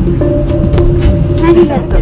ありがとう。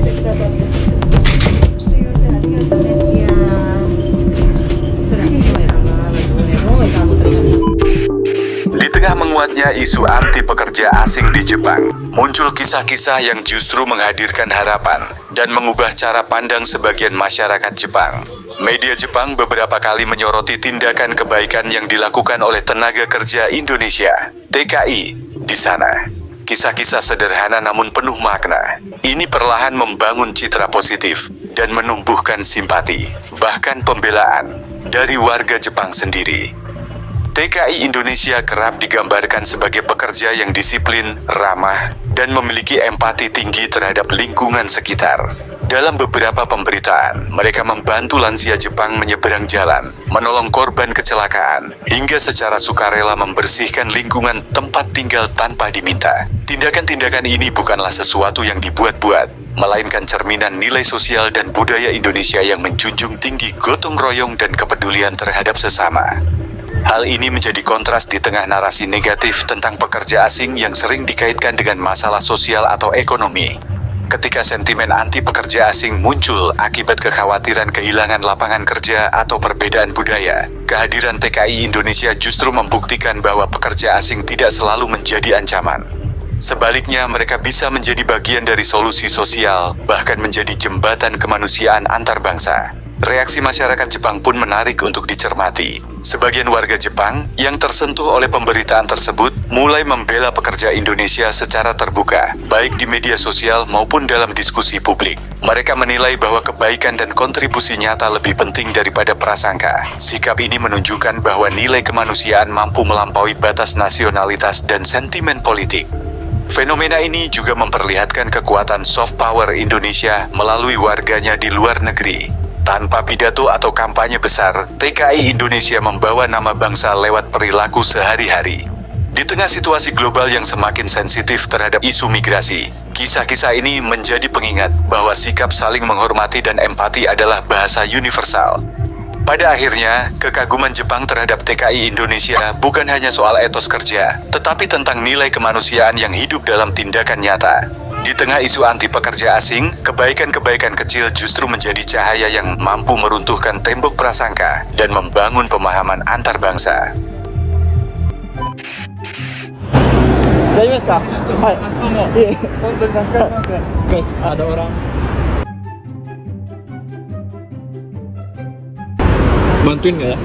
Di tengah menguatnya isu anti pekerja asing di Jepang, muncul kisah-kisah yang justru menghadirkan harapan dan mengubah cara pandang sebagian masyarakat Jepang. Media Jepang beberapa kali menyoroti tindakan kebaikan yang dilakukan oleh tenaga kerja Indonesia, TKI, di sana. Kisah-kisah sederhana namun penuh makna. Ini perlahan membangun citra positif dan menumbuhkan simpati, bahkan pembelaan dari warga Jepang sendiri. TKI Indonesia kerap digambarkan sebagai pekerja yang disiplin, ramah, dan memiliki empati tinggi terhadap lingkungan sekitar. Dalam beberapa pemberitaan, mereka membantu lansia Jepang menyeberang jalan, menolong korban kecelakaan, hingga secara sukarela membersihkan lingkungan tempat tinggal tanpa diminta. Tindakan-tindakan ini bukanlah sesuatu yang dibuat-buat, melainkan cerminan nilai sosial dan budaya Indonesia yang menjunjung tinggi gotong royong dan kepedulian terhadap sesama. Hal ini menjadi kontras di tengah narasi negatif tentang pekerja asing yang sering dikaitkan dengan masalah sosial atau ekonomi. Ketika sentimen anti pekerja asing muncul akibat kekhawatiran kehilangan lapangan kerja atau perbedaan budaya, kehadiran TKI Indonesia justru membuktikan bahwa pekerja asing tidak selalu menjadi ancaman. Sebaliknya, mereka bisa menjadi bagian dari solusi sosial, bahkan menjadi jembatan kemanusiaan antar bangsa. Reaksi masyarakat Jepang pun menarik untuk dicermati. Sebagian warga Jepang yang tersentuh oleh pemberitaan tersebut mulai membela pekerja Indonesia secara terbuka, baik di media sosial maupun dalam diskusi publik. Mereka menilai bahwa kebaikan dan kontribusi nyata lebih penting daripada prasangka. Sikap ini menunjukkan bahwa nilai kemanusiaan mampu melampaui batas nasionalitas dan sentimen politik. Fenomena ini juga memperlihatkan kekuatan soft power Indonesia melalui warganya di luar negeri. Tanpa pidato atau kampanye besar, TKI Indonesia membawa nama bangsa lewat perilaku sehari-hari. Di tengah situasi global yang semakin sensitif terhadap isu migrasi, kisah-kisah ini menjadi pengingat bahwa sikap saling menghormati dan empati adalah bahasa universal. Pada akhirnya, kekaguman Jepang terhadap TKI Indonesia bukan hanya soal etos kerja, tetapi tentang nilai kemanusiaan yang hidup dalam tindakan nyata. Di tengah isu anti pekerja asing, kebaikan-kebaikan kecil justru menjadi cahaya yang mampu meruntuhkan tembok prasangka dan membangun pemahaman antar bangsa. Ada orang bantuin nggak ya?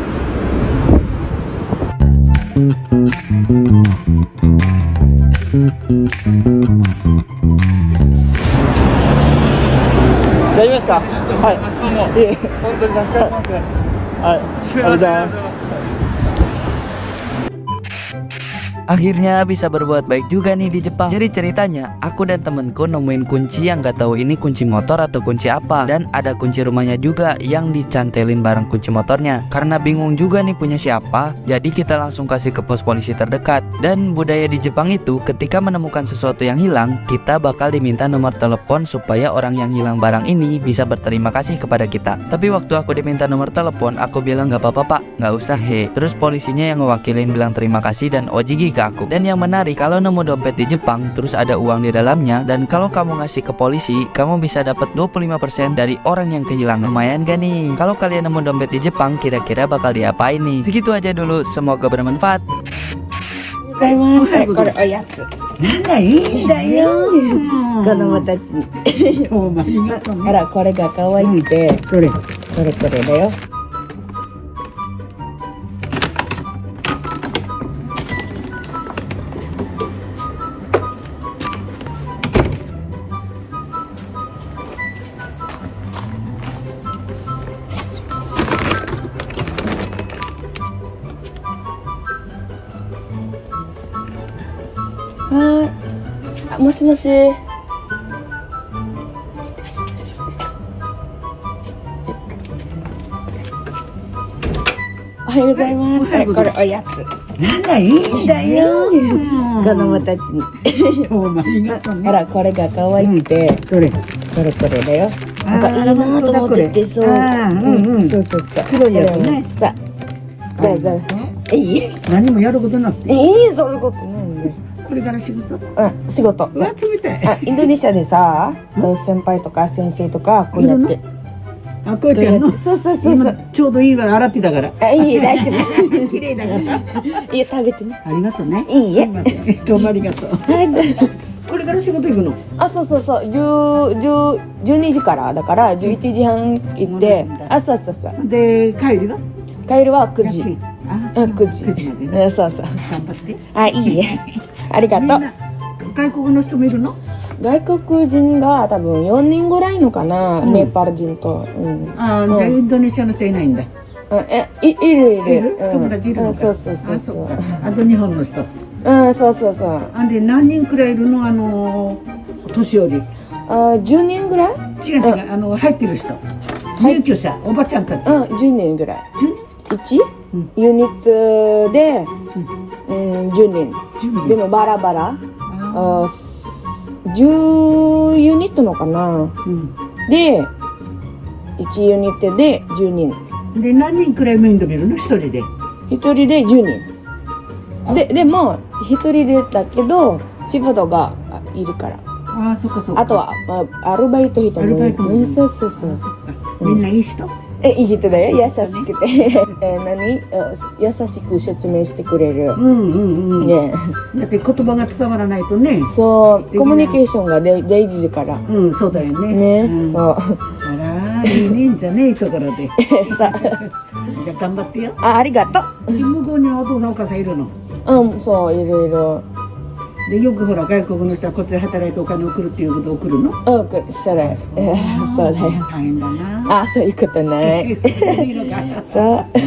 Akhirnya bisa berbuat baik juga nih di Jepang. Jadi ceritanya, aku dan temenku nemuin kunci yang gak tahu ini kunci motor atau kunci apa. Dan ada kunci rumahnya juga yang dicantelin bareng kunci motornya. Karena bingung juga nih punya siapa, jadi kita langsung kasih ke pos polisi terdekat. Dan budaya di Jepang itu, ketika menemukan sesuatu yang hilang, kita bakal diminta nomor telepon supaya orang yang hilang barang ini bisa berterima kasih kepada kita. Tapi waktu aku diminta nomor telepon, aku bilang gak apa-apa pak, gak usah he. Terus polisinya yang ngewakilin bilang terima kasih dan ojigi ke aku. Dan yang menarik, kalau nemu dompet di Jepang terus ada uang di dalamnya, dan kalau kamu ngasih ke polisi, kamu bisa dapat 25% dari orang yang kehilangan. Lumayan gak nih? Kalau kalian nemu dompet di Jepang, kira-kira bakal diapain nih? Segitu aja dulu, semoga bermanfaat. ございます。これおやつ。なんだいいんだよ。子供たちに。ほらこれが可愛くて。これだよ。はい。あ、もしもし。おはようございます。これおやつ。なんだいいんだよ。子供たちに。ほらこれが可愛くて。これだよ。なんかいいなと思っててそう。そうそうそう。黒いやつね。さあ。どうぞ。いい。何もやることなくて。いいそういうことないね。これから仕事。仕事。うわ、冷たい。インドネシアでさ、先輩とか先生とかこうやってあ、こうやってやるの。そうそうそうそう。ちょうどいいわ、洗ってたから。いい大丈夫。綺麗だから。いや食べてね。ありがとうね。いいえ。どうもありがとう。これから仕事行くの。そう12時からだから11時半行って、そうそうそう。で、帰りは帰るは9時。9時。9時までね。そうそう。頑張って。いいえ。ありがとう。外国の人もいるの？外国人が多分4人ぐらいのかな、ネパール人と。じゃあインドネシアの人いないんだ。いる。友達いるのか。そうそう。あと日本の人。そうそうそう。で何人くらいいるの？年寄り。10人ぐらい？違う、入ってる人。入居者、おばちゃんたち。10人ぐらい。10 1ユニットで10人。でもバラバラ。10ユニットのかな。で1ユニットで10人。で何人くらい面倒見るの？一人で。一人で10人。でも一人でだけどシフトがいるから。そっかそっか。あとはアルバイト人もいる。そう。みんないい人？いい人だよ。優しくて優しく説明してくれる。ね。だって言葉が伝わらないとね。そう、コミュニケーションが大事だから。そうだよね。ね、そう。あら、いいねんじゃねえところで。さじゃあ頑張ってよ。ありがとう。向こうにはお父さんお母さんいるの？そう、いろいろ。でよくほら外国の人はこっちで働いてお金を送るっていうことを送るの？そうだよ。そうだよ。大変だな。そういうことない。そう。じ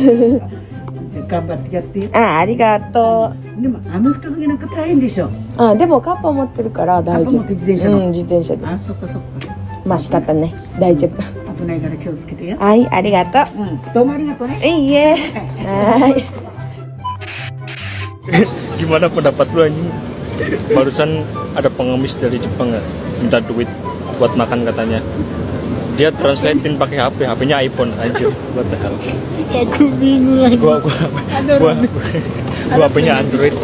ゃあ頑張ってやってよ。ありがとう。でも雨降った時なんか大変でしょ。でもカッパ持ってるから大丈夫。自転車の。自転車で。そっか。まあ仕方ね。大丈夫。危ないから気をつけてよ。ありがとう。どうもありがとうね。いいえ。Gimana pendapat lu anjing? Barusan ada pengemis dari Jepang ya, minta duit buat makan katanya. Dia translatein pakai HP, HP-nya iPhone anjir. What the hell? Aku bingung anjing. Gua HP-nya Android.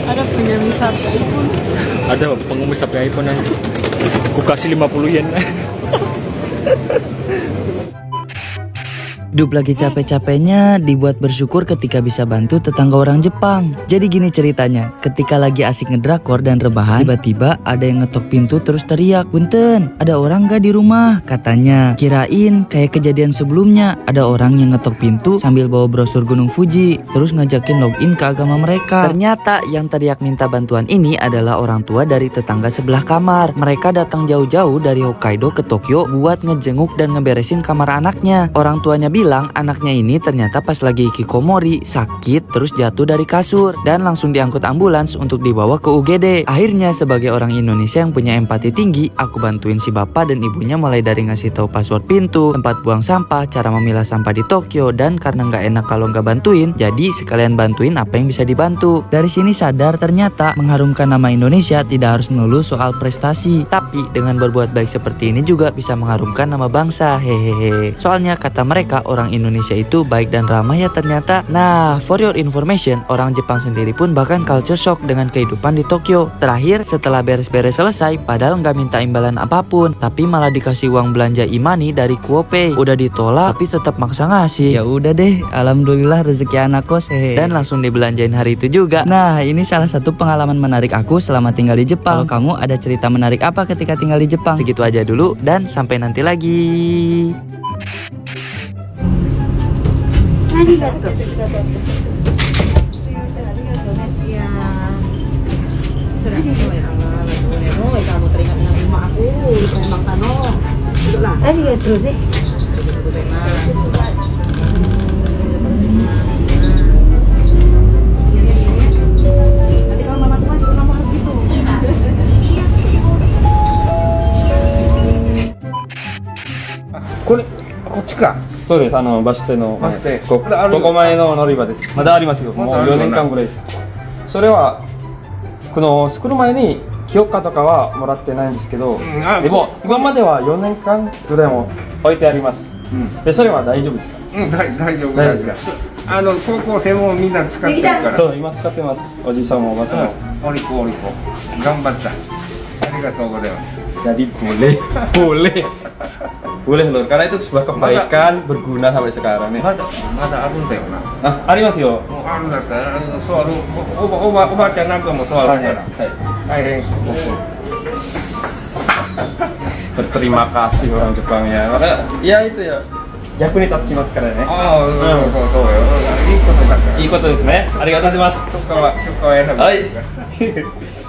Ada pengemis HP iPhone. Ada pengemis HP iPhone anjir. Ku kasih 50 yen. Hidup lagi capek-capeknya dibuat bersyukur ketika bisa bantu tetangga orang Jepang. Jadi gini ceritanya, ketika lagi asik ngedrakor dan rebahan, tiba-tiba ada yang ngetok pintu terus teriak, "Punten, ada orang gak di rumah?" Katanya. Kirain kayak kejadian sebelumnya, ada orang yang ngetok pintu sambil bawa brosur Gunung Fuji, terus ngajakin login ke agama mereka. Ternyata yang teriak minta bantuan ini adalah orang tua dari tetangga sebelah kamar. Mereka datang jauh-jauh dari Hokkaido ke Tokyo buat ngejenguk dan ngeberesin kamar anaknya. Orang tuanya bilang anaknya ini ternyata pas lagi hikikomori sakit terus jatuh dari kasur dan langsung diangkut ambulans untuk dibawa ke UGD. Akhirnya sebagai orang Indonesia yang punya empati tinggi, aku bantuin si bapak dan ibunya mulai dari ngasih tahu password pintu, tempat buang sampah, cara memilah sampah di Tokyo, dan karena nggak enak kalau nggak bantuin, jadi sekalian bantuin apa yang bisa dibantu. Dari sini sadar ternyata mengharumkan nama Indonesia tidak harus melulu soal prestasi, tapi dengan berbuat baik seperti ini juga bisa mengharumkan nama bangsa. Hehehe. Soalnya kata mereka orang Indonesia itu baik dan ramah ya ternyata. Nah, for your information, orang Jepang sendiri pun bahkan culture shock dengan kehidupan di Tokyo. Terakhir, setelah beres-beres selesai, padahal nggak minta imbalan apapun, tapi malah dikasih uang belanja imani dari Kuopay. Udah ditolak, tapi tetap maksa ngasih. Ya udah deh, alhamdulillah rezeki anak kos. Dan langsung dibelanjain hari itu juga. Nah, ini salah satu pengalaman menarik aku selama tinggal di Jepang. Kalau kamu ada cerita menarik apa ketika tinggal di Jepang? Segitu aja dulu dan sampai nanti lagi. ありがとう。ありがとうね。これこっちか。そうです、バス停のバス停こまだあるこ前の乗り場です。まだありますよ。もうまだある4年間ぐらいです。それはこの作る前に評価とかはもらってないんですけど、でも今までは4年間ぐらいも置いてあります。でそれは大丈夫ですか？大丈夫大丈夫ですか？高校生もみんな使ってるからそう今使ってますおじいさんもおばさんもお利口お利口頑張ったありがとうございます jadi boleh lur karena itu sebuah kebaikan berguna sampai sekarang nih まだあるんだよな ah ありますよもうあるんだったら座るおばあちゃんなんかも座るから大変 berterima kasih orang Jepang ya maka ya itu ya役に立ちますからねああそうよいいことだからいいことですねありがとうございます許可は得なくてはい